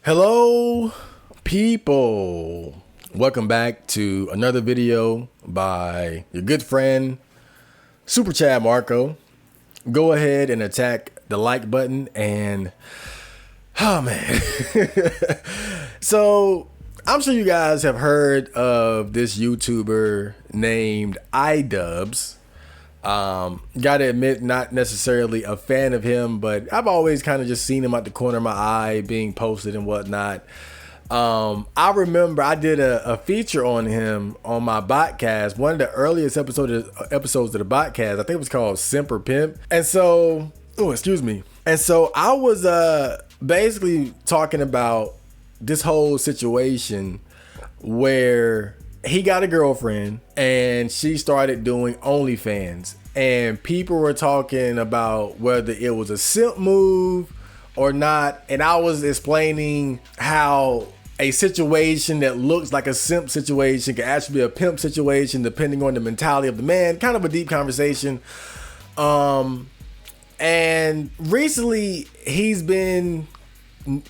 Hello, people. Welcome back to another video by your good friend, Super Chad Marco. Go ahead and attack the like button and, oh man. So, I'm sure you guys have heard of this YouTuber named Idubbbz. Gotta admit, not necessarily a fan of him, but I've always kind of just seen him out the corner of my eye being posted and whatnot. I remember I did a feature on him on my podcast, one of the earliest episodes of the podcast. I think it was called Simp or Pimp. And so, And so I was basically talking about this whole situation where he got a girlfriend and she started doing OnlyFans, and people were talking about whether it was a simp move or not. And I was explaining how a situation that looks like a simp situation could actually be a pimp situation depending on the mentality of the man. Kind of a deep conversation. And recently he's been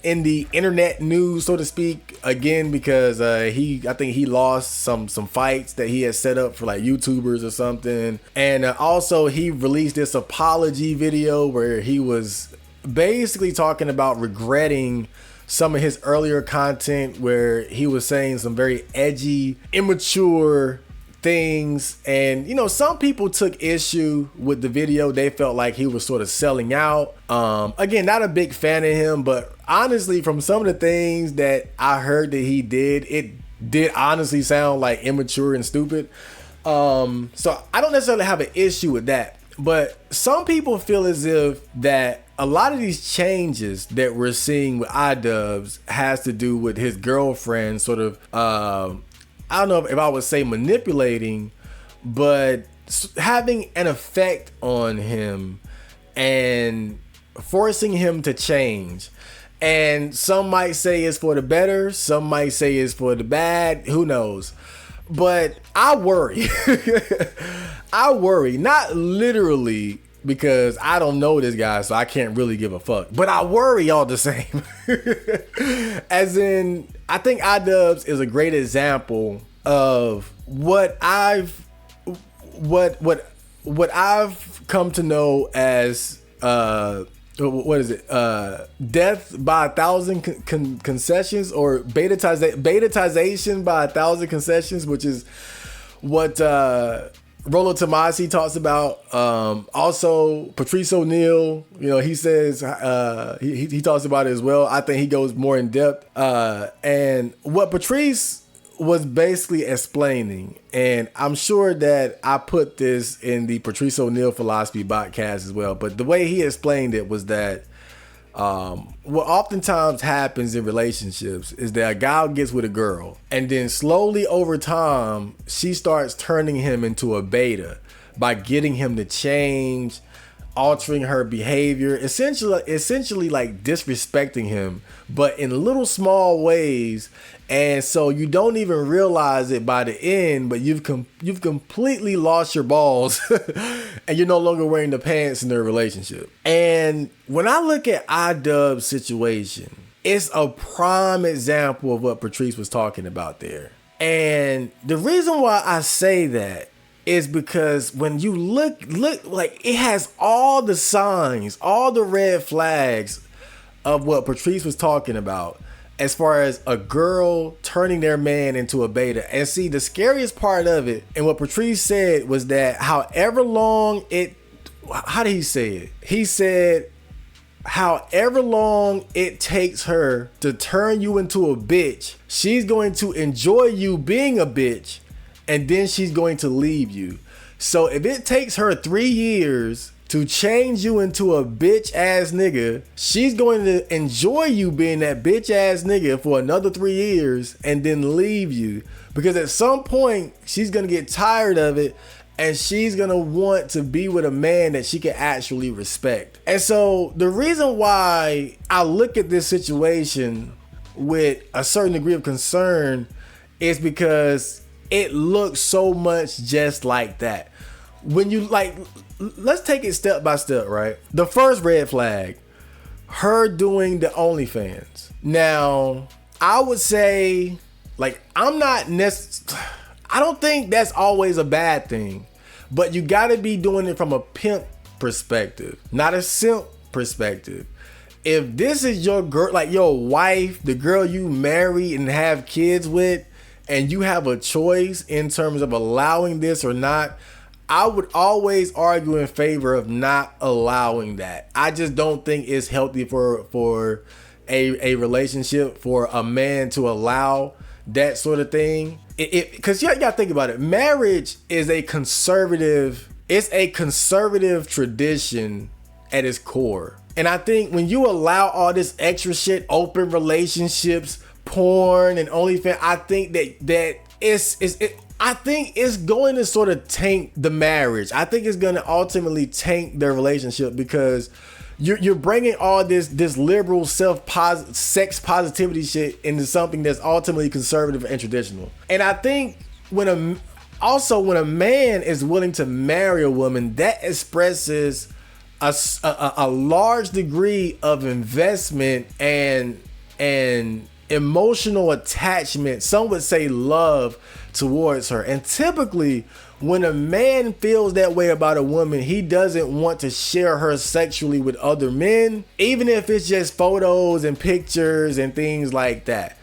in the internet news, so to speak, again, because I think he lost some fights that he had set up for like YouTubers or something. And also he released this apology video where he was basically talking about regretting some of his earlier content, where he was saying some very edgy, immature things. And you know, some people took issue with the video. They felt like he was sort of selling out. Again, not a big fan of him, but honestly, from some of the things that I heard that he did, it did honestly sound like immature and stupid. So I don't necessarily have an issue with that, but some people feel as if that a lot of these changes that we're seeing with Idubbbz has to do with his girlfriend sort of, I don't know if I would say manipulating, but having an effect on him and forcing him to change. And some might say it's for the better, some might say it's for the bad, who knows. But I worry. I worry, not literally because I don't know this guy, so I can't really give a fuck, but I worry all the same. As in, I think Idubbbz is a great example of what I've come to know as death by 1,000 concessions, or betatization by 1,000 concessions, which is what Rollo Tomasi talks about. Also Patrice O'Neal, you know, he says he talks about it as well. I think he goes more in depth. And what Patrice was basically explaining, and I'm sure that I put this in the Patrice O'Neal Philosophy podcast as well, but the way he explained it was that what oftentimes happens in relationships is that a guy gets with a girl, and then slowly over time she starts turning him into a beta by getting him to change, altering her behavior, essentially like disrespecting him, but in little small ways. And so you don't even realize it by the end, but you've completely lost your balls and you're no longer wearing the pants in their relationship. And when I look at Idubbbz's situation, it's a prime example of what Patrice was talking about there. And the reason why I say that is because when you look like, it has all the signs, all the red flags of what Patrice was talking about, as far as a girl turning their man into a beta. And see, the scariest part of it, and what Patrice said, was that however long it, how did he say it? He said, however long it takes her to turn you into a bitch, she's going to enjoy you being a bitch, and then she's going to leave you. So if it takes her 3 years to change you into a bitch ass nigga, she's going to enjoy you being that bitch ass nigga for another 3 years and then leave you. Because at some point she's gonna get tired of it, and she's gonna want to be with a man that she can actually respect. And so the reason why I look at this situation with a certain degree of concern is because it looks so much just like that. When you like, let's take it step by step, right? The first red flag, her doing the OnlyFans. Now, I would say, like, I don't think that's always a bad thing, but you got to be doing it from a pimp perspective, not a simp perspective. If this is your girl, like your wife, the girl you marry and have kids with, and you have a choice in terms of allowing this or not, I would always argue in favor of not allowing that. I just don't think it's healthy for a relationship, for a man to allow that sort of thing. Because you gotta think about it. Marriage is a conservative tradition at its core. And I think when you allow all this extra shit, open relationships, porn, and OnlyFans, I think I think it's going to sort of tank the marriage. I think it's going to ultimately tank their relationship, because you're bringing all this liberal sex positivity shit into something that's ultimately conservative and traditional. And I think when a man is willing to marry a woman, that expresses a large degree of investment and emotional attachment. Some would say love towards her. And typically, when a man feels that way about a woman, he doesn't want to share her sexually with other men, even if it's just photos and pictures and things like that,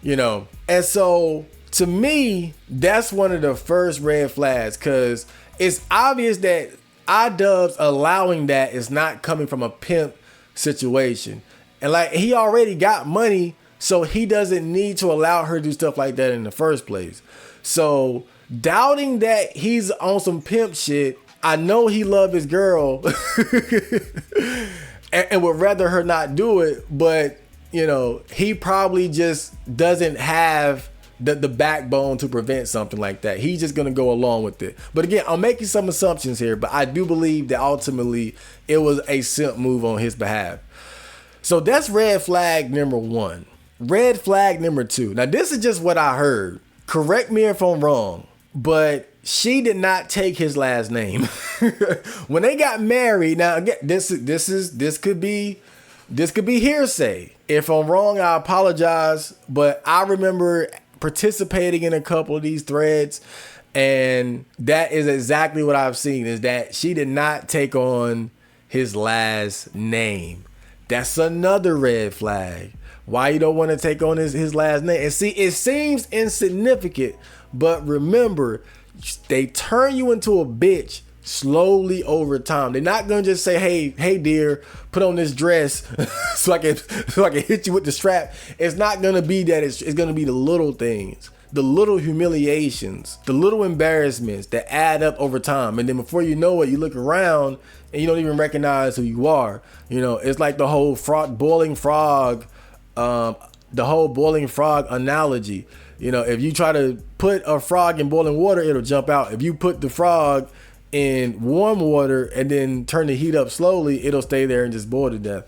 you know. And so to me, that's one of the first red flags, because it's obvious that Idubbbz allowing that is not coming from a pimp situation. And like, he already got money, so he doesn't need to allow her to do stuff like that in the first place. So doubting that he's on some pimp shit, I know he loved his girl and would rather her not do it, but you know, he probably just doesn't have the backbone to prevent something like that. He's just gonna go along with it. But again, I'm making some assumptions here, but I do believe that ultimately it was a simp move on his behalf. So that's red flag number one. Red flag number two. Now, this is just what I heard. Correct me if I'm wrong, but she did not take his last name. When they got married, now again, this could be hearsay. If I'm wrong, I apologize, but I remember participating in a couple of these threads, and that is exactly what I've seen, is that she did not take on his last name. That's another red flag. Why you don't want to take on his last name? And see, it seems insignificant, but remember, they turn you into a bitch slowly over time. They're not gonna just say, hey dear, put on this dress so I can hit you with the strap. It's not gonna be that. It's gonna be the little things, the little humiliations, the little embarrassments that add up over time. And then before you know it, you look around and you don't even recognize who you are. You know, it's like the whole boiling frog analogy. You know, if you try to put a frog in boiling water, it'll jump out. If you put the frog in warm water and then turn the heat up slowly, it'll stay there and just boil to death.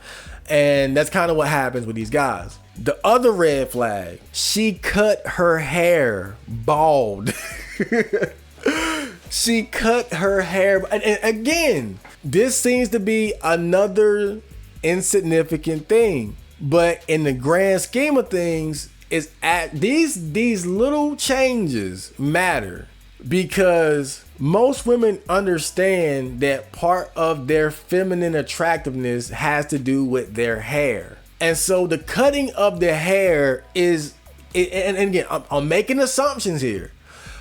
And that's kind of what happens with these guys. The other red flag, she cut her hair bald. She cut her hair. And again, this seems to be another insignificant thing. But in the grand scheme of things, it's at these little changes matter, because most women understand that part of their feminine attractiveness has to do with their hair. And so the cutting of the hair is, and again, I'm making assumptions here,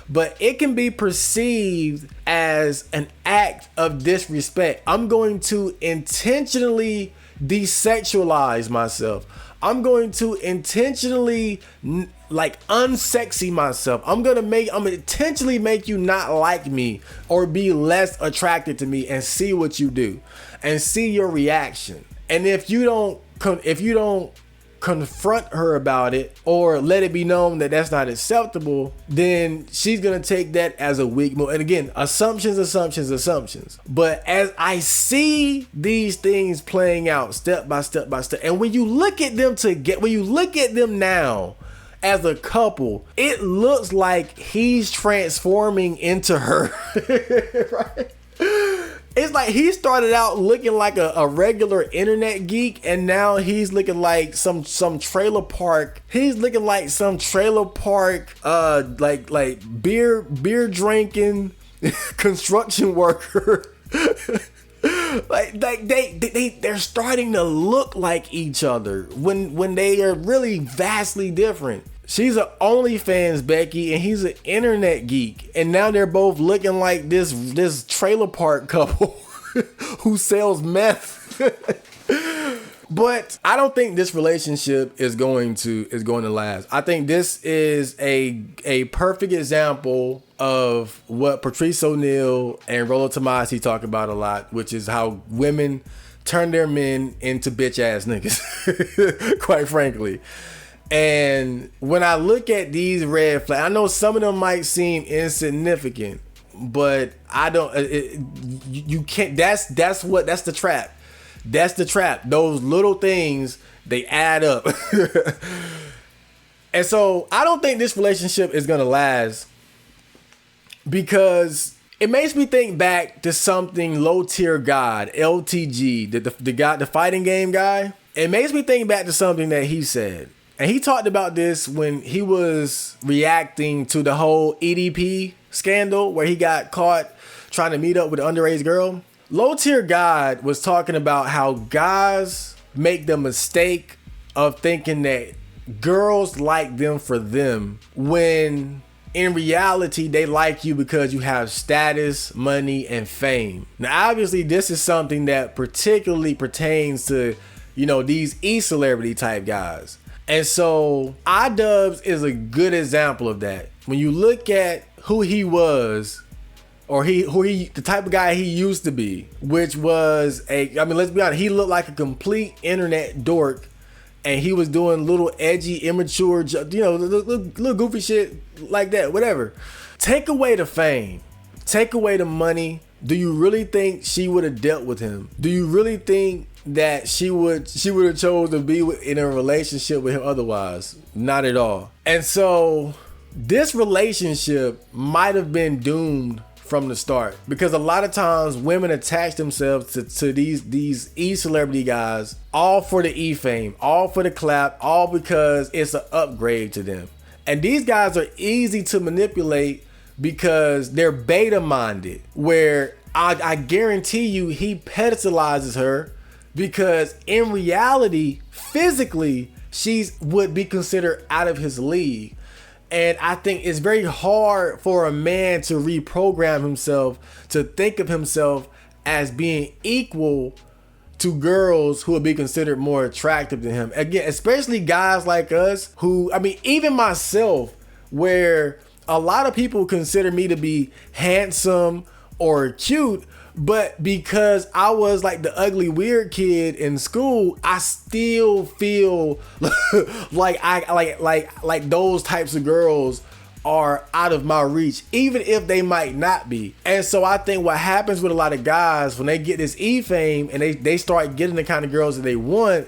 but it can be perceived as an act of disrespect. I'm going to intentionally desexualize myself. I'm going to intentionally unsexy myself. I'm gonna intentionally make you not like me or be less attracted to me, and see what you do and see your reaction. And if you don't confront her about it or let it be known that that's not acceptable, then she's gonna take that as a weak move. And again, assumptions. But as I see these things playing out step by step, and when you look at them now as a couple, it looks like he's transforming into her. Right? It's like he started out looking like a regular internet geek, and now he's looking like some trailer park. He's looking like some trailer park, like beer drinking construction worker. like they're starting to look like each other when they are really vastly different. She's an OnlyFans Becky, and he's an internet geek, and now they're both looking like this trailer park couple who sells meth. But I don't think this relationship is going to last. I think this is a perfect example of what Patrice O'Neal and Rollo Tomassi talk about a lot, which is how women turn their men into bitch ass niggas, quite frankly. And when I look at these red flags, I know some of them might seem insignificant, but I don't. You can't. That's the trap. That's the trap. Those little things, they add up. And so I don't think this relationship is gonna last, because it makes me think back to something Low Tier God, LTG, the guy, the fighting game guy. It makes me think back to something that he said. And he talked about this when he was reacting to the whole EDP scandal where he got caught trying to meet up with an underage girl. Low Tier God was talking about how guys make the mistake of thinking that girls like them for them, when in reality they like you because you have status, money, and fame. Now obviously this is something that particularly pertains to, these E-celebrity type guys. And so Idubbbz is a good example of that. When you look at who he was, or the type of guy he used to be, which was let's be honest, he looked like a complete internet dork, and he was doing little edgy, immature, little goofy shit like that, whatever. Take away the fame, take away the money. Do you really think she would have dealt with him? Do you really think that she would have chose to be in a relationship with him otherwise? Not at all. And so this relationship might have been doomed from the start, because a lot of times women attach themselves to these E-celebrity guys, all for the E-fame, all for the clap, all because it's an upgrade to them. And these guys are easy to manipulate because they're beta minded, where I guarantee you he pedestalizes her, because in reality, physically, she would be considered out of his league. And I think it's very hard for a man to reprogram himself to think of himself as being equal to girls who would be considered more attractive than him. Again, especially guys like us who, even myself, where a lot of people consider me to be handsome or cute, but because I was like the ugly weird kid in school, I still feel like those types of girls are out of my reach, even if they might not be. And so I think what happens with a lot of guys when they get this E-fame and they start getting the kind of girls that they want,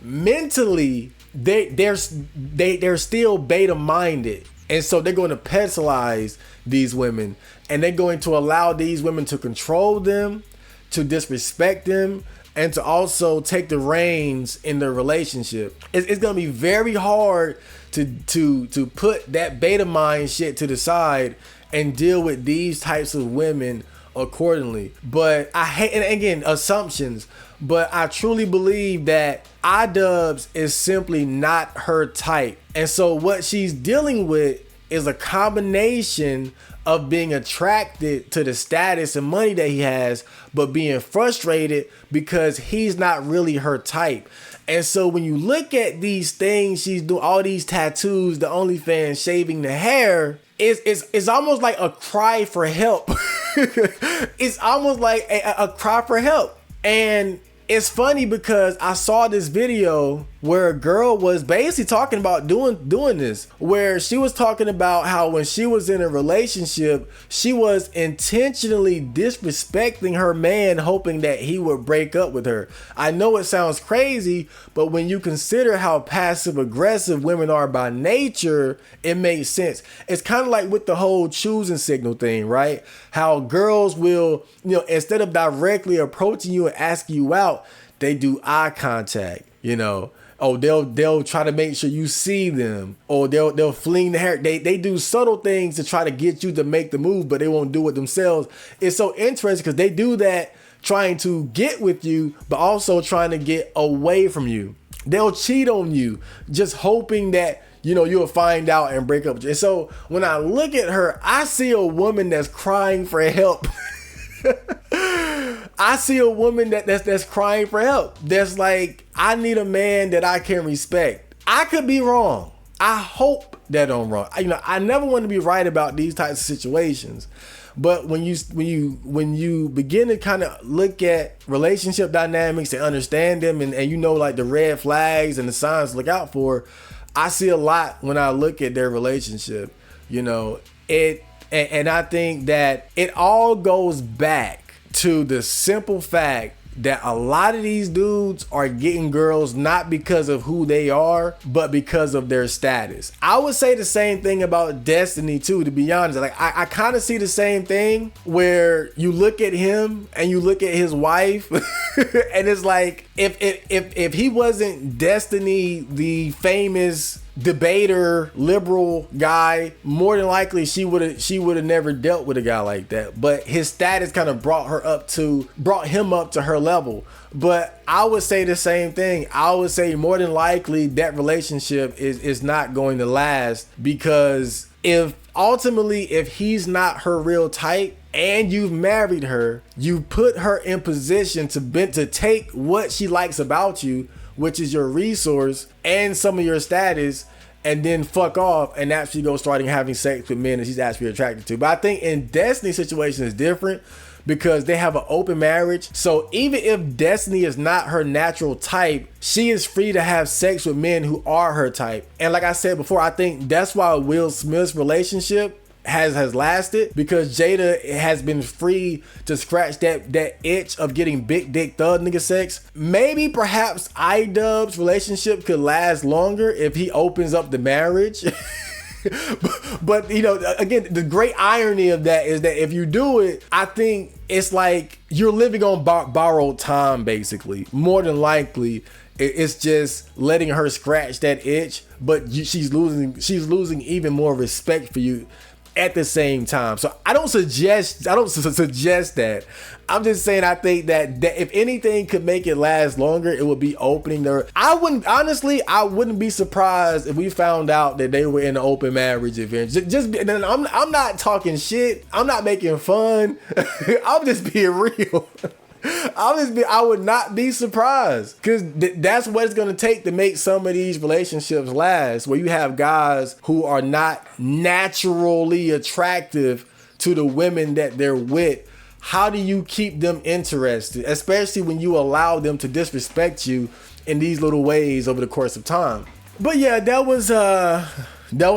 mentally they're still beta minded. And so they're going to pedestalize these women, and they're going to allow these women to control them, to disrespect them, and to also take the reins in the relationship. It's going to be very hard to put that beta mind shit to the side and deal with these types of women accordingly. But I hate, and again, assumptions, but I truly believe that Idubbbz is simply not her type. And so what she's dealing with is a combination of being attracted to the status and money that he has, but being frustrated because he's not really her type. And so when you look at these things she's doing, all these tattoos, the OnlyFans, shaving the hair, it's almost like a cry for help. It's almost like a cry for help. And it's funny because I saw this video where a girl was basically talking about doing this, where she was talking about how when she was in a relationship, she was intentionally disrespecting her man, hoping that he would break up with her. I know it sounds crazy, but when you consider how passive aggressive women are by nature, it makes sense. It's kind of like with the whole choosing signal thing, right? How girls will, instead of directly approaching you and asking you out, they do eye contact, Oh, they'll try to make sure you see them, or they'll fling the hair. They do subtle things to try to get you to make the move, but they won't do it themselves. It's so interesting because they do that trying to get with you, but also trying to get away from you. They'll cheat on you, just hoping that you'll find out and break up with you. And so when I look at her, I see a woman that's crying for help. I see a woman that's crying for help. That's like, I need a man that I can respect. I could be wrong. I hope that I'm wrong. I never want to be right about these types of situations. But when you begin to kind of look at relationship dynamics and understand them, and like the red flags and the signs to look out for, I see a lot when I look at their relationship. And I think that it all goes back to the simple fact that a lot of these dudes are getting girls not because of who they are, but because of their status. I would say the same thing about Destiny too, to be honest. Like I kind of see the same thing where you look at him and you look at his wife and it's like, if he wasn't Destiny, the famous debater, liberal guy, more than likely she would have never dealt with a guy like that. But his status kind of brought him up to her level. But I would say the same thing. I would say more than likely that relationship is not going to last, because if he's not her real type and you've married her, you put her in position to take what she likes about you, which is your resource and some of your status, and then fuck off and actually go starting having sex with men that she's actually attracted to. But I think in Destiny's situation is different because they have an open marriage. So even if Destiny is not her natural type, she is free to have sex with men who are her type. And like I said before, I think that's why Will Smith's relationship has lasted, because Jada has been free to scratch that itch of getting big dick thug nigga sex. Maybe perhaps Idubbbz relationship could last longer if he opens up the marriage. But again, the great irony of that is that if you do it, I think it's like you're living on borrowed time, basically. More than likely, it's just letting her scratch that itch, but she's losing even more respect for you at the same time. So I don't suggest that. I'm just saying I think that if anything could make it last longer, it would be opening their. I wouldn't be surprised if we found out that they were in an open marriage event. I'm not talking shit. I'm not making fun. I'm just being real. I would not be surprised, because that's what it's going to take to make some of these relationships last, where you have guys who are not naturally attractive to the women that they're with. How do you keep them interested, especially when you allow them to disrespect you in these little ways over the course of time? But yeah, that was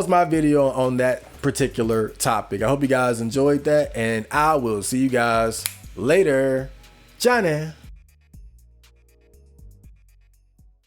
my video on that particular topic. I hope you guys enjoyed that, and I will see you guys later. Johnny.